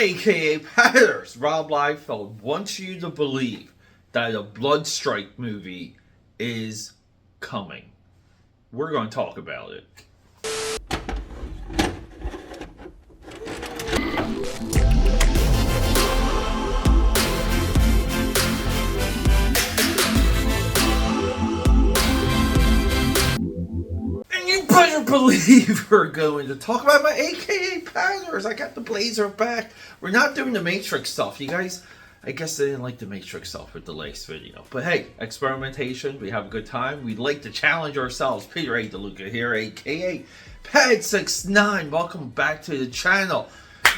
aka Patters, Rob Liefeld wants you to believe that a Bloodstrike movie is coming. We're going to talk about it. And you better believe we're going to talk about my AKA Patters. I got the blazer back. We're not doing the Matrix stuff. You guys, I guess they didn't like the Matrix stuff with the last video. But hey, experimentation, we have a good time. We like to challenge ourselves. Peter A. DeLuca here, aka Pad69. Welcome back to the channel.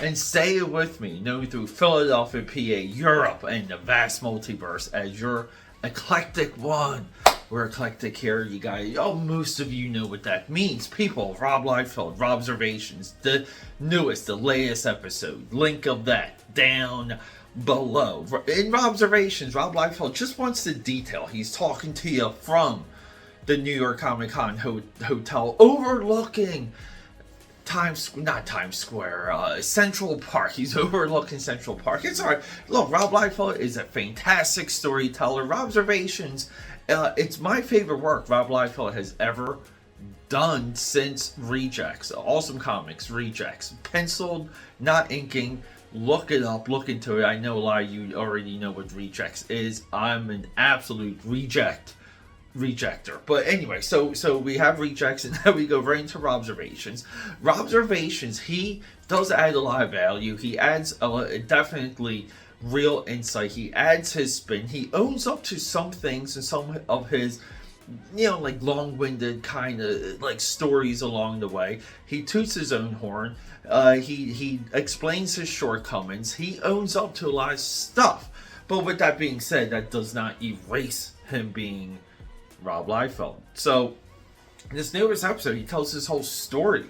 And stay with me, known through Philadelphia, PA, Europe, and the vast multiverse as your eclectic one. We're eclectic here, you guys. Oh, most of you know what that means. People, Rob Liefeld, Robservations, the newest, the latest episode. Link of that down below. In Robservations, Rob Liefeld just wants the detail. He's talking to you from the New York Comic Con hotel overlooking not Times Square, Central Park. He's overlooking Central Park. It's alright. Look, Rob Liefeld is a fantastic storyteller. Robservations, it's my favorite work Rob Liefeld has ever done since Rejects. Awesome Comics, Rejects. Penciled, not inking. Look it up, look into it. I know a lot of you already know what Rejects is. I'm an absolute rejecter. But anyway, so we have Rejects, and now we go right into Robservations. Robservations, he does add a lot of value. He adds definitely real insight. He adds his spin. He owns up to some things and some of his, you know, like long-winded kind of like stories along the way. He toots his own horn. He explains his shortcomings. He owns up to a lot of stuff. But with that being said, that does not erase him being Rob Liefeld. So, in this newest episode, he tells his whole story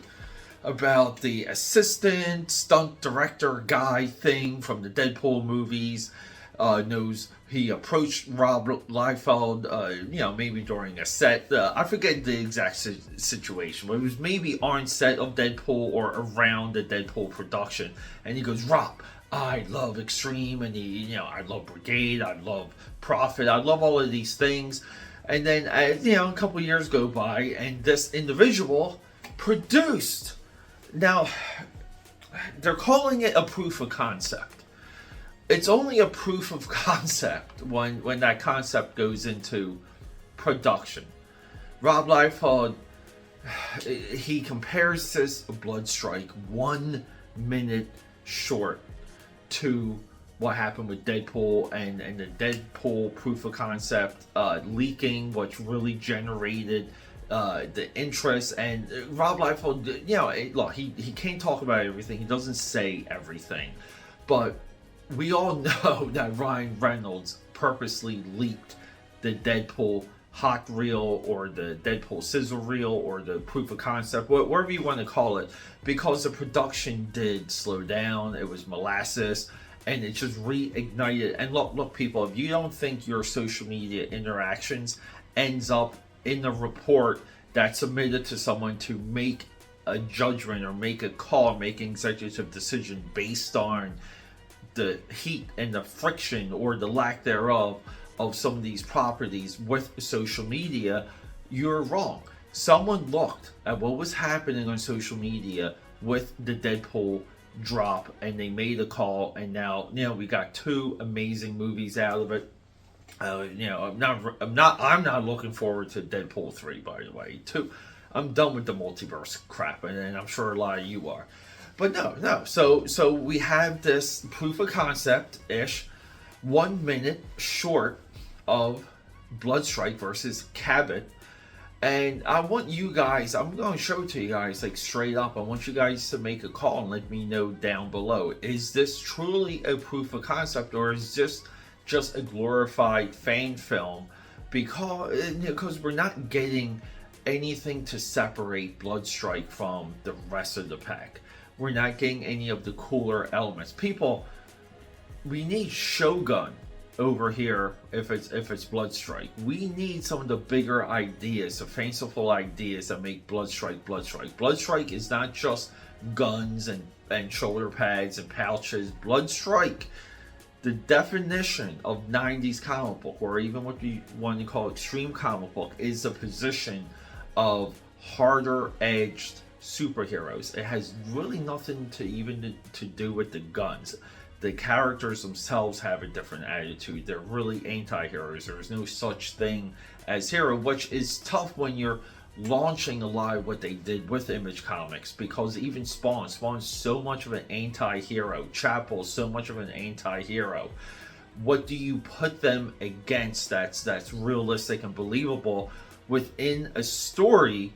about the assistant stunt director guy thing from the Deadpool movies. Knows he approached Rob Liefeld, you know, maybe during a set. I forget the exact situation, but it was maybe on set of Deadpool or around the Deadpool production. And he goes, Rob, I love Extreme, and I love Brigade, I love Prophet, I love all of these things. And then, a couple years go by, and this individual produced. Now, they're calling it a proof of concept. It's only a proof of concept when that concept goes into production. Rob Liefeld, he compares this Bloodstrike 1 minute short to what happened with Deadpool and the Deadpool proof of concept leaking, which really generated the interest. And Rob Liefeld, look, he can't talk about everything. He doesn't say everything. But we all know that Ryan Reynolds purposely leaked the Deadpool hot reel or the Deadpool sizzle reel or the proof of concept, whatever you want to call it, because the production did slow down. It was molasses. And it just reignited. And look, people, if you don't think your social media interactions ends up in the report that's submitted to someone to make a judgment or make a call, make an executive decision based on the heat and the friction or the lack thereof of some of these properties with social media, you're wrong. Someone looked at what was happening on social media with the Deadpool drop, and they made a call, and now we got 2 amazing movies out of it. I'm not looking forward to Deadpool 3, by the way. I'm done with the multiverse crap, and I'm sure a lot of you are. But no. So we have this proof of concept ish 1 minute short of Bloodstrike versus AKAPAD. And I want you guys, I'm going to show it to you guys like straight up. I want you guys to make a call and let me know down below. Is this truly a proof of concept, or is this just a glorified fan film? Because we're not getting anything to separate Bloodstrike from the rest of the pack. We're not getting any of the cooler elements. People, we need Shogun over here if it's Bloodstrike. We need some of the bigger ideas, the fanciful ideas that make Bloodstrike. Bloodstrike is not just guns and shoulder pads and pouches. Bloodstrike, the definition of 90s comic book, or even what you want to call extreme comic book, is the position of harder edged superheroes. It has really nothing to do with the guns. The characters themselves have a different attitude. They're really anti-heroes. There's no such thing as hero, which is tough when you're launching a lot of what they did with Image Comics, because even Spawn's so much of an anti-hero. Chapel's so much of an anti-hero. What do you put them against that's realistic and believable within a story?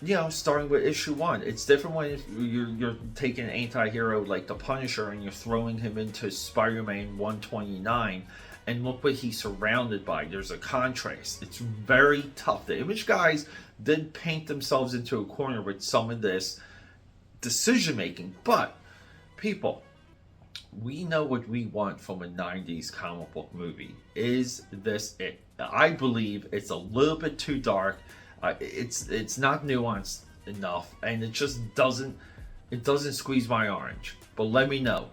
You know, starting with issue 1. It's different when you're taking an anti-hero like the Punisher and you're throwing him into Spider-Man 129, and look what he's surrounded by. There's a contrast. It's very tough. The Image guys did paint themselves into a corner with some of this decision making, but people, we know what we want from a 90s comic book movie. Is this it? I believe it's a little bit too dark. It's not nuanced enough, and it just doesn't squeeze my orange. But let me know.